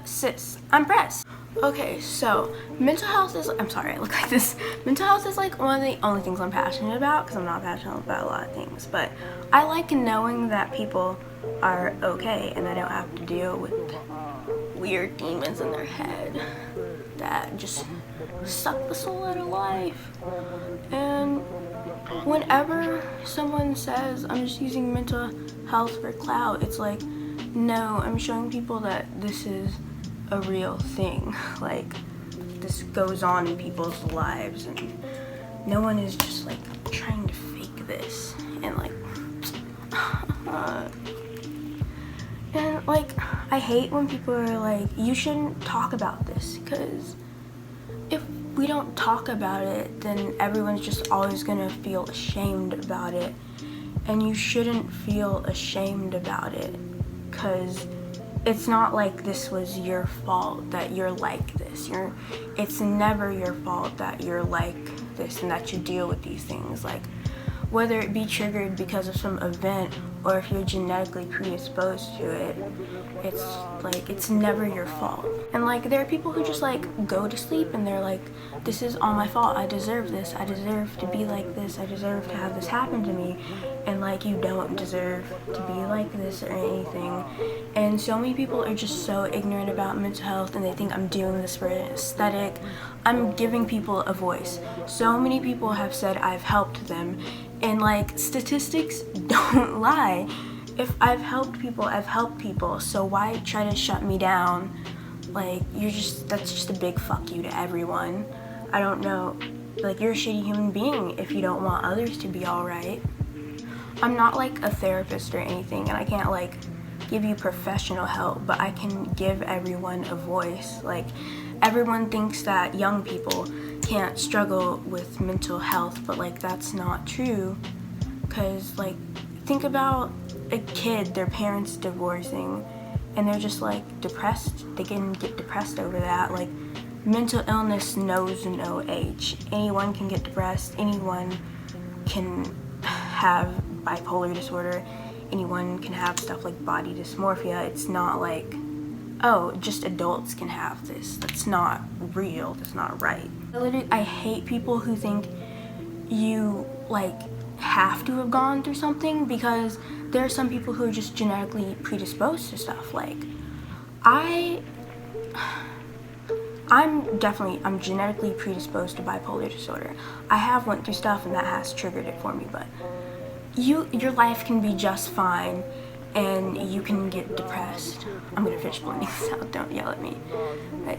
Sis, I'm pressed. Okay, so mental health is, I'm sorry, I look like this. Mental health is like one of the only things I'm passionate about, because I'm not passionate about a lot of things, but I like knowing that people are okay and they don't have to deal with weird demons in their head that just suck the soul out of life. And whenever someone says I'm just using mental health for clout, it's like, no, I'm showing people that this is a real thing. Like, this goes on in people's lives, and no one is just like trying to fake this and like and like, I hate when people are like, you shouldn't talk about this, because if we don't talk about it, then everyone's just always gonna feel ashamed about it, and you shouldn't feel ashamed about it, because it's not like this was your fault that you're like this. It's never your fault that you're like this and that you deal with these things. Like, whether it be triggered because of some event or if you're genetically predisposed to it, it's like, it's never your fault. And like, there are people who just like go to sleep and they're like, this is all my fault, I deserve this, I deserve to be like this, I deserve to have this happen to me. And like, you don't deserve to be like this or anything. And so many people are just so ignorant about mental health, and they think I'm doing this for an aesthetic. I'm giving people a voice. So many people have said I've helped them, and like, statistics don't lie. If I've helped people, I've helped people. So why try to shut me down? Like, that's just a big fuck you to everyone. I don't know, like, you're a shitty human being if you don't want others to be alright. I'm not like a therapist or anything, and I can't like give you professional help, but I can give everyone a voice. Like, everyone thinks that young people can't struggle with mental health, but like, that's not true. Because like, think about a kid, their parents divorcing, and they're just like depressed. They can get depressed over that. Like, mental illness knows no age. Anyone can get depressed, anyone can have bipolar disorder, anyone can have stuff like body dysmorphia. It's not like, oh, just adults can have this. That's not real, that's not right. I hate people who think you like have to have gone through something, because there are some people who are just genetically predisposed to stuff. Like, I'm genetically predisposed to bipolar disorder. I have went through stuff and that has triggered it for me, but your life can be just fine and you can get depressed. I'm gonna finish blending this out, don't yell at me.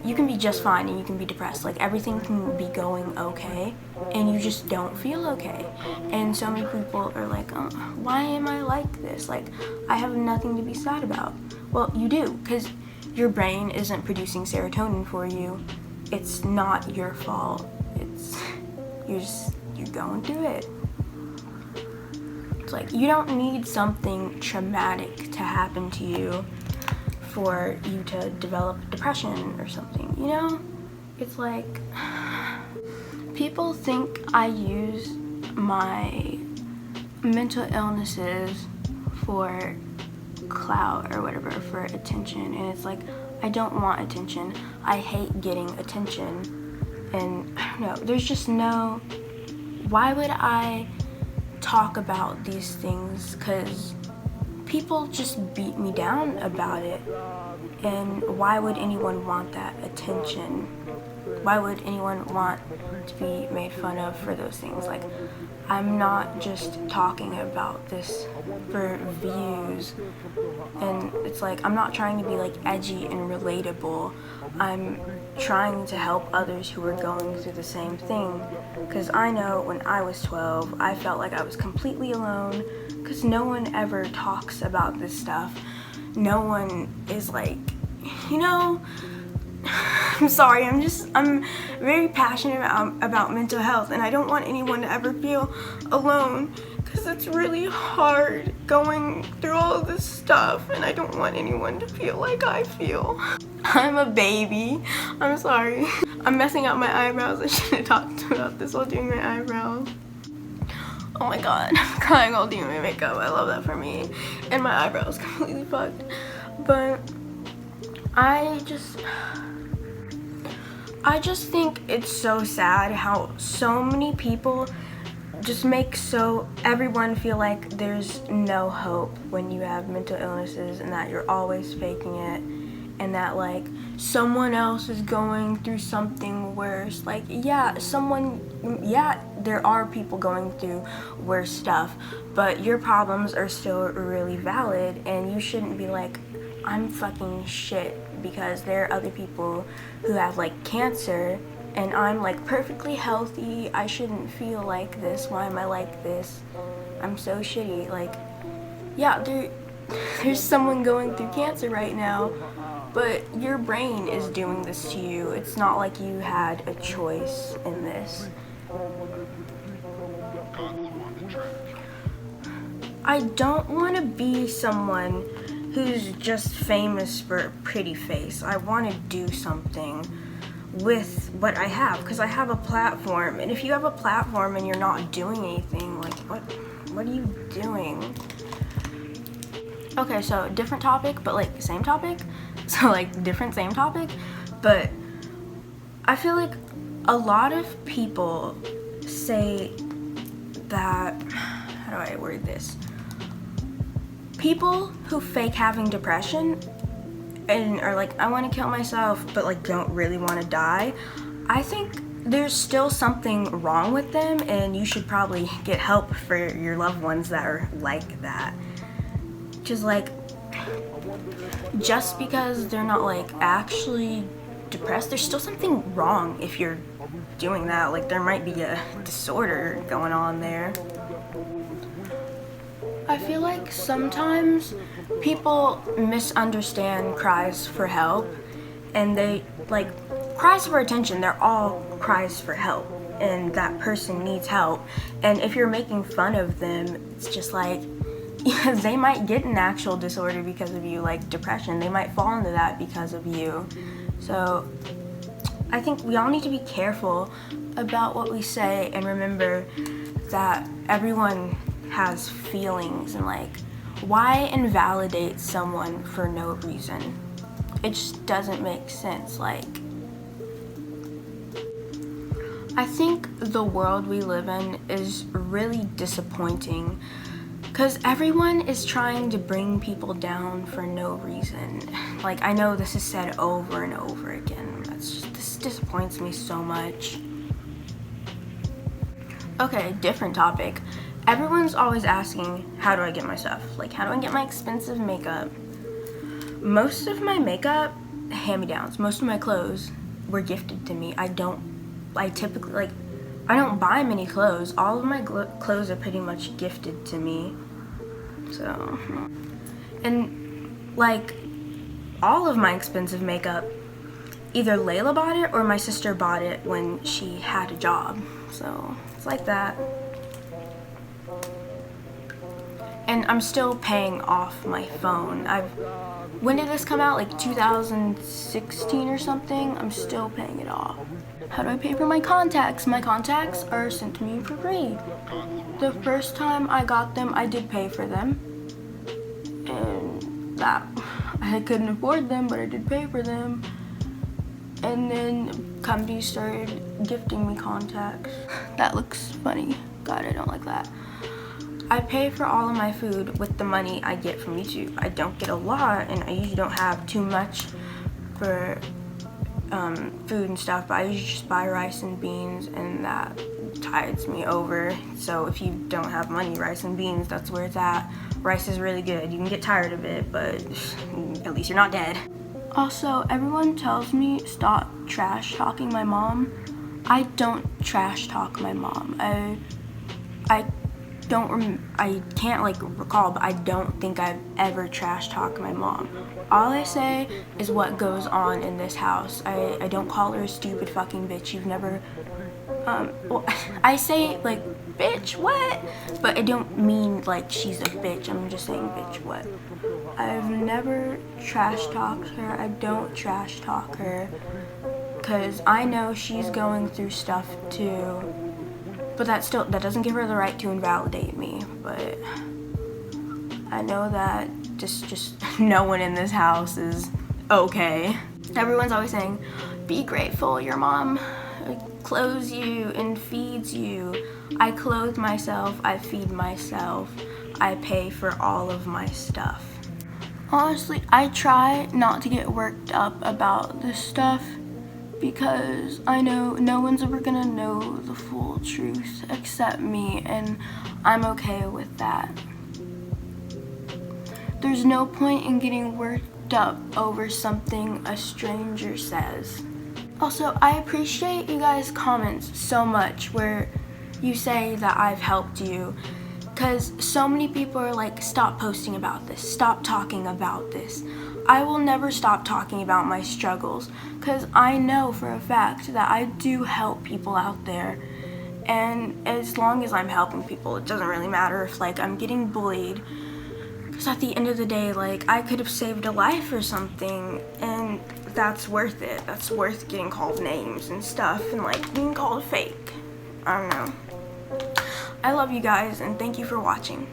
You can be just fine and you can be depressed. Like, everything can be going okay and you just don't feel okay. And so many people are like, oh, why am I like this? Like, I have nothing to be sad about. Well, you do, because your brain isn't producing serotonin for you. It's not your fault. You're going through it. It's like, you don't need something traumatic to happen to you for you to develop depression or something, you know? It's like, people think I use my mental illnesses for clout or whatever, for attention, and it's like, I don't want attention. I hate getting attention, and I don't know, there's just no, why would I talk about these things? Because people just beat me down about it, and why would anyone want that attention? Why would anyone want to be made fun of for those things? Like, I'm not just talking about this for views, and it's like, I'm not trying to be like edgy and relatable. I'm trying to help others who are going through the same thing, because I know when I was 12, I felt like I was completely alone, because no one ever talks about this stuff. No one is like, you know, I'm sorry, I'm very passionate about mental health, and I don't want anyone to ever feel alone, because it's really hard going through all of this stuff, and I don't want anyone to feel like I feel. I'm a baby. I'm sorry. I'm messing up my eyebrows. I should have talked about this while doing my eyebrows. Oh my god, I'm crying while doing my makeup. I love that for me. And my eyebrows completely fucked. But I just think it's so sad how so many people just make so everyone feel like there's no hope when you have mental illnesses, and that you're always faking it, and that like someone else is going through something worse. Like yeah, there are people going through worse stuff, but your problems are still really valid, and you shouldn't be like, I'm fucking shit because there are other people who have like cancer and I'm like perfectly healthy. I shouldn't feel like this. Why am I like this? I'm so shitty. Like, yeah, there's someone going through cancer right now, but your brain is doing this to you. It's not like you had a choice in this. I don't want to be someone who's just famous for a pretty face. I want to do something with what I have, because I have a platform, and if you have a platform and you're not doing anything, like what are you doing? Okay, so different topic, but like same topic. So like different, same topic, but I feel like a lot of people say that, how do I word this? People who fake having depression and are like, I want to kill myself, but like don't really want to die, I think there's still something wrong with them, and you should probably get help for your loved ones that are like that. Just like, just because they're not like actually depressed, there's still something wrong if you're doing that. Like there might be a disorder going on there. I feel like sometimes people misunderstand cries for help, and they like cries for attention. They're all cries for help, and that person needs help. And if you're making fun of them, it's just like, yeah, they might get an actual disorder because of you, like depression. They might fall into that because of you. So I think we all need to be careful about what we say, and remember that everyone has feelings, and like, why invalidate someone for no reason? It just doesn't make sense. Like, I think the world we live in is really disappointing because everyone is trying to bring people down for no reason. Like, I know this is said over and over again. This disappoints me so much. Okay, different topic. Everyone's always asking, how do I get my stuff? Like, how do I get my expensive makeup? Most of my makeup, hand-me-downs. Most of my clothes were gifted to me. I don't buy many clothes. All of my clothes are pretty much gifted to me. So, and like, all of my expensive makeup, either Layla bought it or my sister bought it when she had a job. So, it's like that. And I'm still paying off my phone. When did this come out? Like 2016 or something? I'm still paying it off. How do I pay for my contacts? My contacts are sent to me for free. The first time I got them, I did pay for them. And that, I couldn't afford them, but I did pay for them. And then companies started gifting me contacts. That looks funny. God, I don't like that. I pay for all of my food with the money I get from YouTube. I don't get a lot, and I usually don't have too much for food and stuff, but I usually just buy rice and beans, and that tides me over. So if you don't have money, rice and beans, that's where it's at. Rice is really good. You can get tired of it, but at least you're not dead. Also, everyone tells me stop trash talking my mom. I don't trash talk my mom. I can't like recall, but I don't think I've ever trash talked my mom. All I say is what goes on in this house. I don't call her a stupid fucking bitch. You've never, well, I say like, bitch, what? But I don't mean like she's a bitch. I'm just saying bitch, what? I've never trash talked her. I don't trash talk her because I know she's going through stuff too. But that doesn't give her the right to invalidate me. But I know that just no one in this house is okay. Everyone's always saying, be grateful, your mom clothes you and feeds you. I clothe myself, I feed myself, I pay for all of my stuff. Honestly, I try not to get worked up about this stuff because I know no one's ever gonna know the full truth except me, and I'm okay with that. There's no point in getting worked up over something a stranger says. Also, I appreciate you guys' comments so much where you say that I've helped you, because so many people are like, stop posting about this, stop talking about this. I will never stop talking about my struggles, because I know for a fact that I do help people out there. And as long as I'm helping people, it doesn't really matter if like I'm getting bullied, because at the end of the day, like, I could have saved a life or something, and that's worth it. That's worth getting called names and stuff and like being called fake. I don't know. I love you guys and thank you for watching.